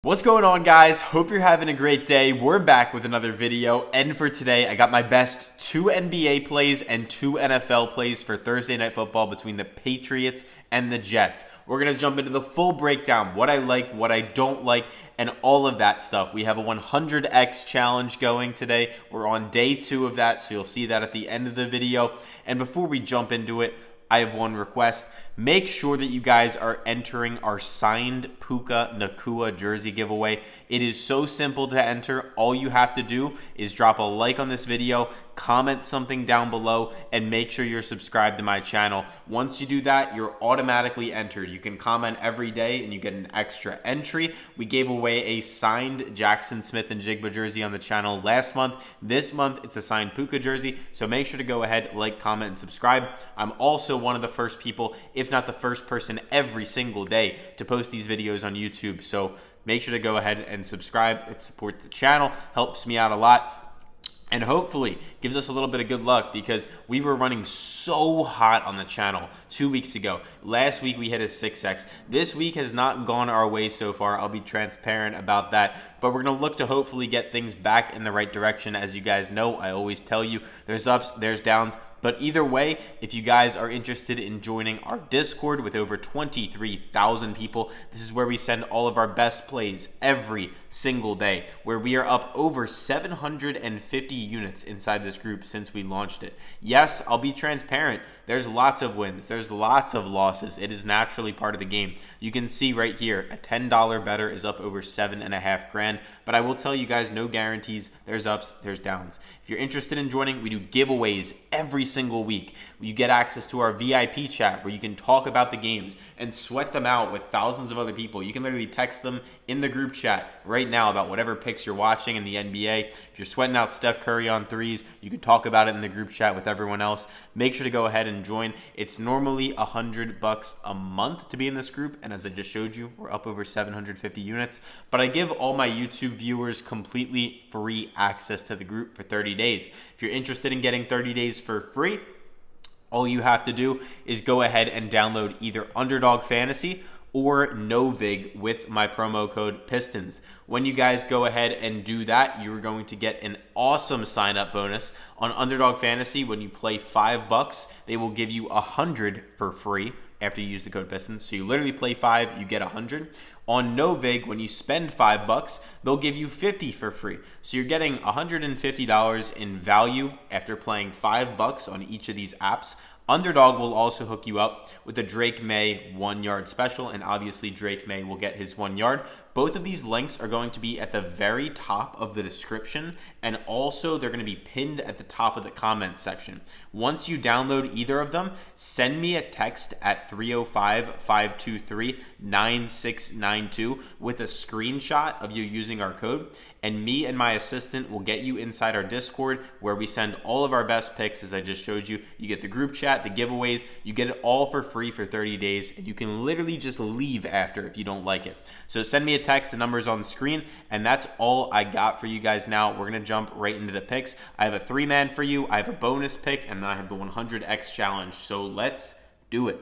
What's going on, guys? Hope you're having a great day. We're back with another video, and for today I got my best 2 NBA plays and 2 NFL plays for Thursday Night Football between the Patriots and the Jets. We're going to jump into the full breakdown, what I like, what I don't like, and all of that stuff. We have a 100x challenge going today. We're on day 2 of that, so you'll see that at the end of the video. And before we jump into it, I have one request. Make sure that you guys are entering our signed Puka Nacua jersey giveaway. It is so simple to enter. All you have to do is drop a like on this video, comment something down below, and make sure you're subscribed to my channel. Once you do that, you're automatically entered. You can comment every day and you get an extra entry. We gave away a signed Jackson Smith and Jigba jersey on the channel last month. This month, it's a signed Puka jersey, so make sure to go ahead, like, comment, and subscribe. I'm also one of the first people, if not the first person every single day, to post these videos on YouTube. So make sure to go ahead and subscribe. It supports the channel, helps me out a lot, and hopefully gives us a little bit of good luck because we were running so hot on the channel 2 weeks ago. Last week we hit a 6x. This week has not gone our way so far. I'll be transparent about that. But we're going to look to hopefully get things back in the right direction. As you guys know, I always tell you there's ups, there's downs. But either way, if you guys are interested in joining our Discord with over 23,000 people, this is where we send all of our best plays every single day, where we are up over 750 units inside this group since we launched it. Yes, I'll be transparent. There's lots of wins. There's lots of losses. It is naturally part of the game. You can see right here, a $10 better is up over 7.5 grand. But I will tell you guys, no guarantees. There's ups, there's downs. If you're interested in joining, we do giveaways every single week. You get access to our VIP chat where you can talk about the games and sweat them out with thousands of other people. You can literally text them in the group chat right now about whatever picks you're watching in the NBA. If you're sweating out Steph Curry on threes, you can talk about it in the group chat with everyone else. Make sure to go ahead and join. It's normally $100 a month to be in this group, and as I just showed you, we're up over 750 units. But I give all my YouTube viewers completely free access to the group for 30 days. If you're interested in getting 30 days for free, all you have to do is go ahead and download either Underdog Fantasy or Novig with my promo code PISTONS. When you guys go ahead and do that, you're going to get an awesome sign-up bonus. On Underdog Fantasy, when you play $5, they will give you 100 for free after you use the code PISTONS. So you literally play 5, you get 100. On Novig, when you spend $5, they'll give you 50 for free. So you're getting $150 in value after playing $5 on each of these apps. Underdog will also hook you up with a Drake May 1 yard special, and obviously Drake May will get his 1 yard. Both of these links are going to be at the very top of the description, and also they're going to be pinned at the top of the comments section. Once you download either of them, send me a text at 305-523-9692 with a screenshot of you using our code, and me and my assistant will get you inside our Discord where we send all of our best picks, as I just showed you. You get the group chat, the giveaways, you get it all for free for 30 days, and you can literally just leave after if you don't like it. So send me a text, the number's on the screen, and that's all I got for you guys now. We're going to jump right into the picks. I have a 3-man for you, I have a bonus pick, and then I have the 100x challenge. So let's do it.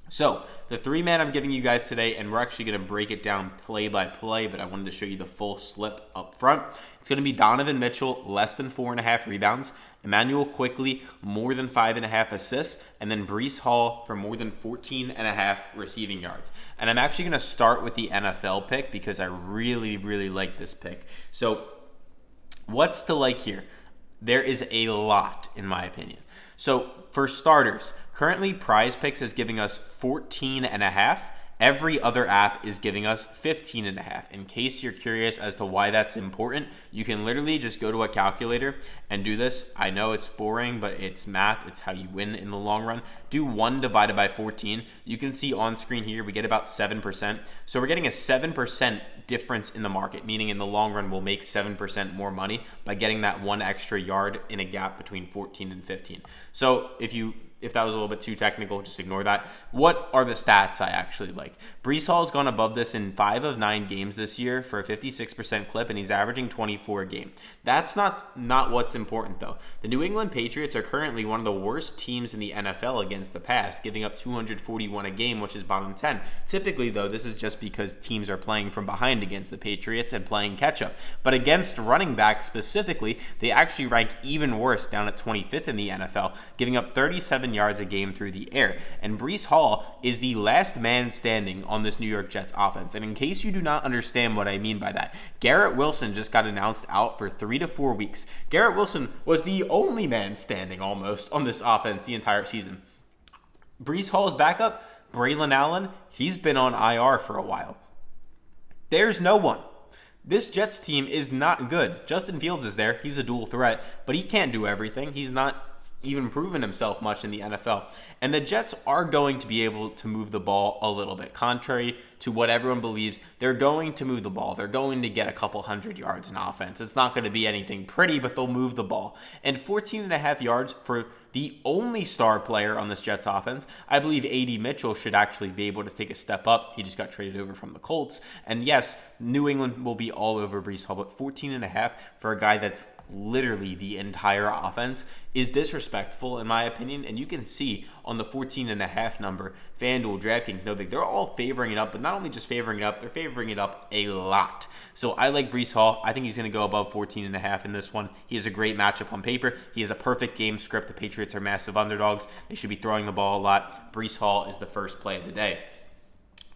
So the 3-man I'm giving you guys today, and we're actually going to break it down play by play, but I wanted to show you the full slip up front. It's going to be Donovan Mitchell, less than 4.5 rebounds, Emanuel Quickley, more than 5.5 assists, and then Breece Hall for more than 14.5 receiving yards. And I'm actually going to start with the NFL pick because I really, really like this pick. So what's to like here? There is a lot, in my opinion. So for starters, currently PrizePicks is giving us 14.5. Every other app is giving us 15.5. In case you're curious as to why that's important, you can literally just go to a calculator and do this. I know it's boring, but it's math. It's how you win in the long run. Do 1 divided by 14. You can see on screen here, we get about 7%. So we're getting a 7% difference in the market, meaning in the long run, we'll make 7% more money by getting that 1 extra yard in a gap between 14 and 15. So if if that was a little bit too technical, just ignore that. What are the stats I actually like? Breece Hall has gone above this in 5 of 9 games this year for a 56% clip, and he's averaging 24 a game. That's not what's important, though. The New England Patriots are currently one of the worst teams in the NFL against the pass, giving up 241 a game, which is bottom 10. Typically, though, this is just because teams are playing from behind against the Patriots and playing catch-up. But against running backs specifically, they actually rank even worse, down at 25th in the NFL, giving up 37 yards a game through the air. And Breece Hall is the last man standing on this New York Jets offense. And in case you do not understand what I mean by that, Garrett Wilson just got announced out for 3 to 4 weeks. Garrett Wilson was the only man standing almost on this offense the entire season. Breece Hall's backup, Braylon Allen, he's been on IR for a while. There's no one. This Jets team is not good. Justin Fields is there. He's a dual threat, but he can't do everything. He's not even proven himself much in the NFL. And the Jets are going to be able to move the ball a little bit. Contrary to what everyone believes, they're going to move the ball. They're going to get a couple hundred yards in offense. It's not going to be anything pretty, but they'll move the ball. And 14.5 yards for the only star player on this Jets offense. I believe A.D. Mitchell should actually be able to take a step up. He just got traded over from the Colts. And yes, New England will be all over Breece Hall, but 14.5 for a guy that's literally the entire offense is disrespectful in my opinion. And you can see on the 14.5 number, Fanduel, Draftkings, Novig, they're all favoring it up, but not only just favoring it up, they're favoring it up a lot. So I like Breece Hall. I think he's going to go above 14.5 in this one. He has a great matchup on paper. He has a perfect game script. The Patriots are massive underdogs. They should be throwing the ball a lot. Breece Hall is the first play of the day.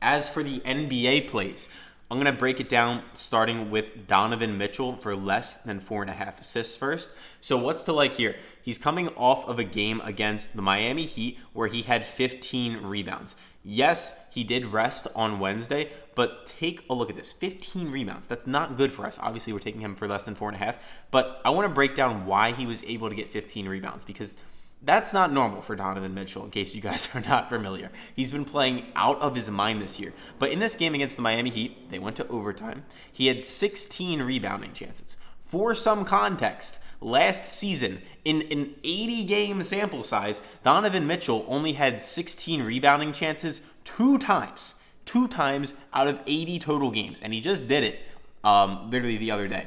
As for the NBA plays, I'm going to break it down starting with Donovan Mitchell for less than 4.5 assists first. So what's to like here? He's coming off of a game against the Miami Heat where he had 15 rebounds. Yes, he did rest on Wednesday, but take a look at this. 15 rebounds. That's not good for us. Obviously, we're taking him for less than 4.5, but I want to break down why he was able to get 15 rebounds because that's not normal for Donovan Mitchell, in case you guys are not familiar. He's been playing out of his mind this year. But in this game against the Miami Heat, they went to overtime. He had 16 rebounding chances. For some context, last season, in an 80-game sample size, Donovan Mitchell only had 16 rebounding chances 2 times. 2 times out of 80 total games. And he just did it literally the other day.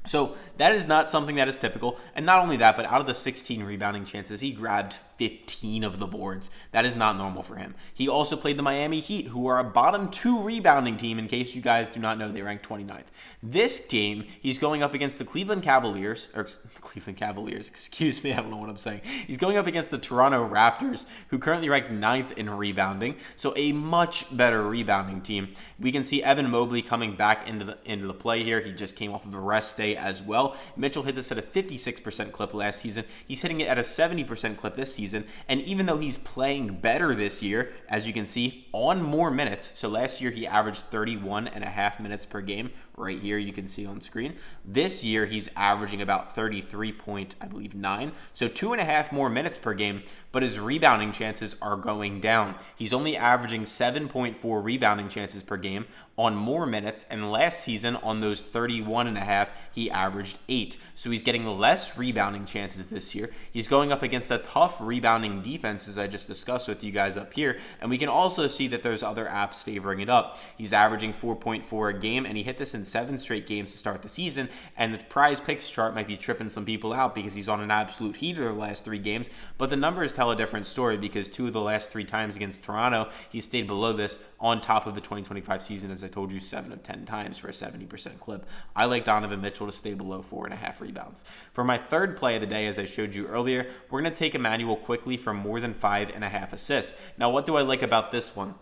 So that is not something that is typical. And not only that, but out of the 16 rebounding chances, he grabbed 15 of the boards. That is not normal for him. He also played the Miami Heat, who are a bottom 2 rebounding team. In case you guys do not know, they rank 29th. This game, he's going up against the Cleveland Cavaliers, excuse me, I don't know what I'm saying. He's going up against the Toronto Raptors, who currently rank 9th in rebounding. So a much better rebounding team. We can see Evan Mobley coming back into the play here. He just came off of a rest day as well. Mitchell hit this at a 56% clip last season. He's hitting it at a 70% clip this season. And even though he's playing better this year, as you can see, on more minutes. So last year he averaged 31.5 minutes per game. Right here you can see on screen. This year he's averaging about 33.9. So 2.5 more minutes per game, but his rebounding chances are going down. He's only averaging 7.4 rebounding chances per game on more minutes, and last season on those 31.5 he averaged 8. So he's getting less rebounding chances this year. He's going up against a tough rebounding defense, as I just discussed with you guys up here, and we can also see that there's other apps favoring it up. He's averaging 4.4 a game, and he hit this in 7 straight games to start the season, and the PrizePicks chart might be tripping some people out because he's on an absolute heater the last 3 games, but the numbers tell a different story because 2 of the last 3 times against Toronto, he stayed below this on top of the 2025 season, as I told you, 7 of 10 times for a 70% clip. I like Donovan Mitchell to stay below 4.5 rebounds. For my third play of the day, as I showed you earlier, we're going to take Emanuel Quickley for more than 5.5 assists. Now, what do I like about this one?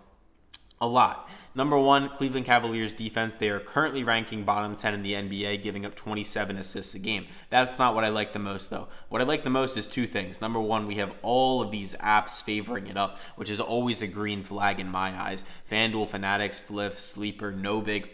A lot. Number one, Cleveland Cavaliers defense. They are currently ranking bottom 10 in the NBA, giving up 27 assists a game. That's not what I like the most, though. What I like the most is 2 things. Number one, we have all of these apps favoring it up, which is always a green flag in my eyes. Fanduel, Fanatics, Fliff, Sleeper, Novig,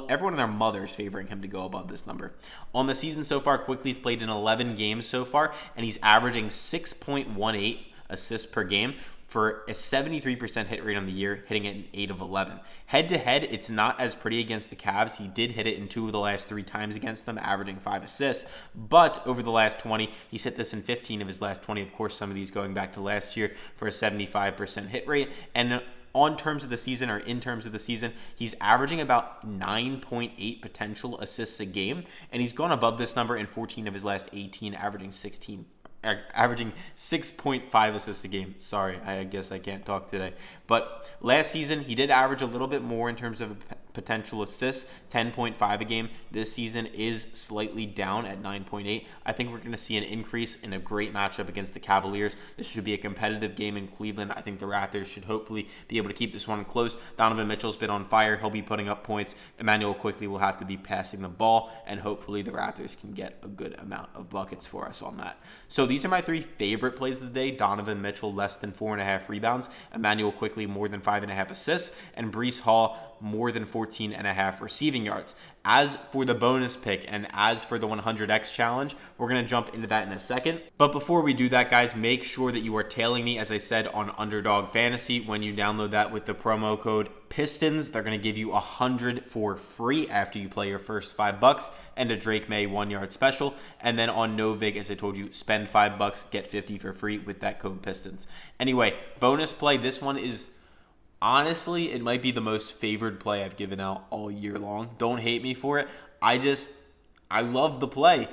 everyone and their mothers favoring him to go above this number. On the season so far, Quickley's played in 11 games so far, and he's averaging 6.18 assists per game. for a 73% hit rate on the year, hitting it in 8 of 11. Head-to-head, it's not as pretty against the Cavs. He did hit it in 2 of the last 3 times against them, averaging 5 assists. But over the last 20, he's hit this in 15 of his last 20. Of course, some of these going back to last year for a 75% hit rate. And on terms of the season, or in terms of the season, he's averaging about 9.8 potential assists a game. And he's gone above this number in 14 of his last 18, averaging 6.5 assists a game. Sorry, I guess I can't talk today. But last season, he did average a little bit more in terms of potential assists, 10.5 a game. This season is slightly down at 9.8. I think we're going to see an increase in a great matchup against the Cavaliers. This should be a competitive game in Cleveland. I think the Raptors should hopefully be able to keep this one close. Donovan Mitchell's been on fire. He'll be putting up points. Emanuel Quickley will have to be passing the ball, and hopefully the Raptors can get a good amount of buckets for us on that. So these are my 3 favorite plays of the day. Donovan Mitchell, less than 4.5 rebounds. Emanuel Quickley, more than 5.5 assists. And Breece Hall, more than 14.5 receiving yards. As for the bonus pick and as for the 100x challenge, we're going to jump into that in a second. But before we do that, guys, make sure that you are tailing me, as I said, on Underdog Fantasy. When you download that with the promo code PISTONS, they're going to give you 100 for free after you play your first $5 and a Drake May 1-yard special. And then on Novig, as I told you, spend $5, get 50 for free with that code PISTONS. Anyway, bonus play. This one is, honestly, it might be the most favored play I've given out all year long. Don't hate me for it. I love the play.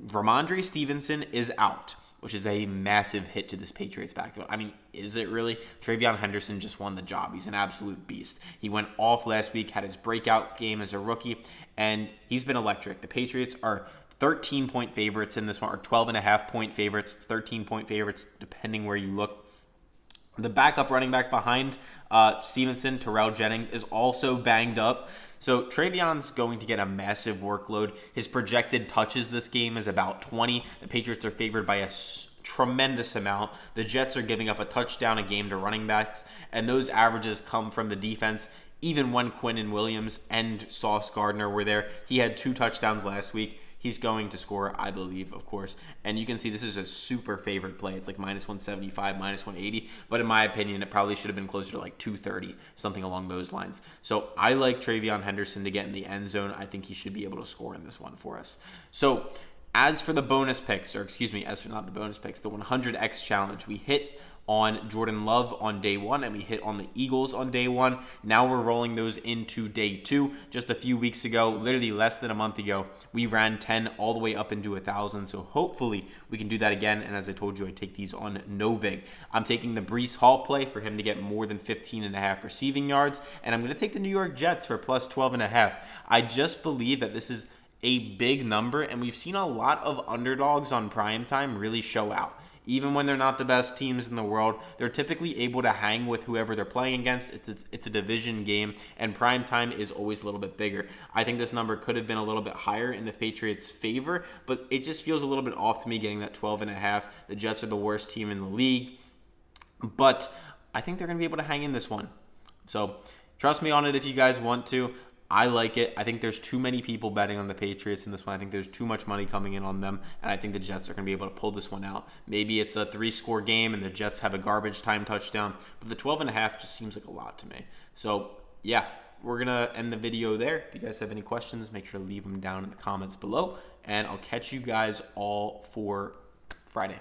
Ramondre Stevenson is out, which is a massive hit to this Patriots backfield. I mean, is it really? TreVeyon Henderson just won the job. He's an absolute beast. He went off last week, had his breakout game as a rookie, and he's been electric. The Patriots are 13-point favorites in this one, or 12.5-point favorites, 13-point favorites, depending where you look. The backup running back behind Stevenson, Terrell Jennings, is also banged up. So TreVeyon's going to get a massive workload. His projected touches this game is about 20. The Patriots are favored by a tremendous amount. The Jets are giving up a touchdown a game to running backs, and those averages come from the defense. Even when Quinnen Williams and Sauce Gardner were there, he had 2 touchdowns last week. He's going to score, I believe, of course. And you can see this is a super favored play. It's like minus 175, minus 180. But in my opinion, it probably should have been closer to like 230, something along those lines. So I like TreVeyon Henderson to get in the end zone. I think he should be able to score in this one for us. So as for the bonus picks, or excuse me, as for not the bonus picks, the 100x challenge, we hit on Jordan Love on day 1, and we hit on the Eagles on day 1. Now we're rolling those into day 2. Just a few weeks ago, literally less than a month ago, we ran 10 all the way up into 1,000. So hopefully we can do that again. And as I told you, I take these on Novig. I'm taking the Breece Hall play for him to get more than 15.5 receiving yards. And I'm going to take the New York Jets for plus 12.5. I just believe that this is a big number, and we've seen a lot of underdogs on primetime really show out. Even when they're not the best teams in the world, they're typically able to hang with whoever they're playing against. It's a division game, and prime time is always a little bit bigger. I think this number could have been a little bit higher in the Patriots' favor, but it just feels a little bit off to me getting that 12.5. The Jets are the worst team in the league, but I think they're going to be able to hang in this one. So trust me on it if you guys want to. I like it. I think there's too many people betting on the Patriots in this one. I think there's too much money coming in on them, and I think the Jets are going to be able to pull this one out. Maybe it's a 3-score game and the Jets have a garbage time touchdown, but the 12.5 just seems like a lot to me. So, yeah, we're going to end the video there. If you guys have any questions, make sure to leave them down in the comments below, and I'll catch you guys all for Friday.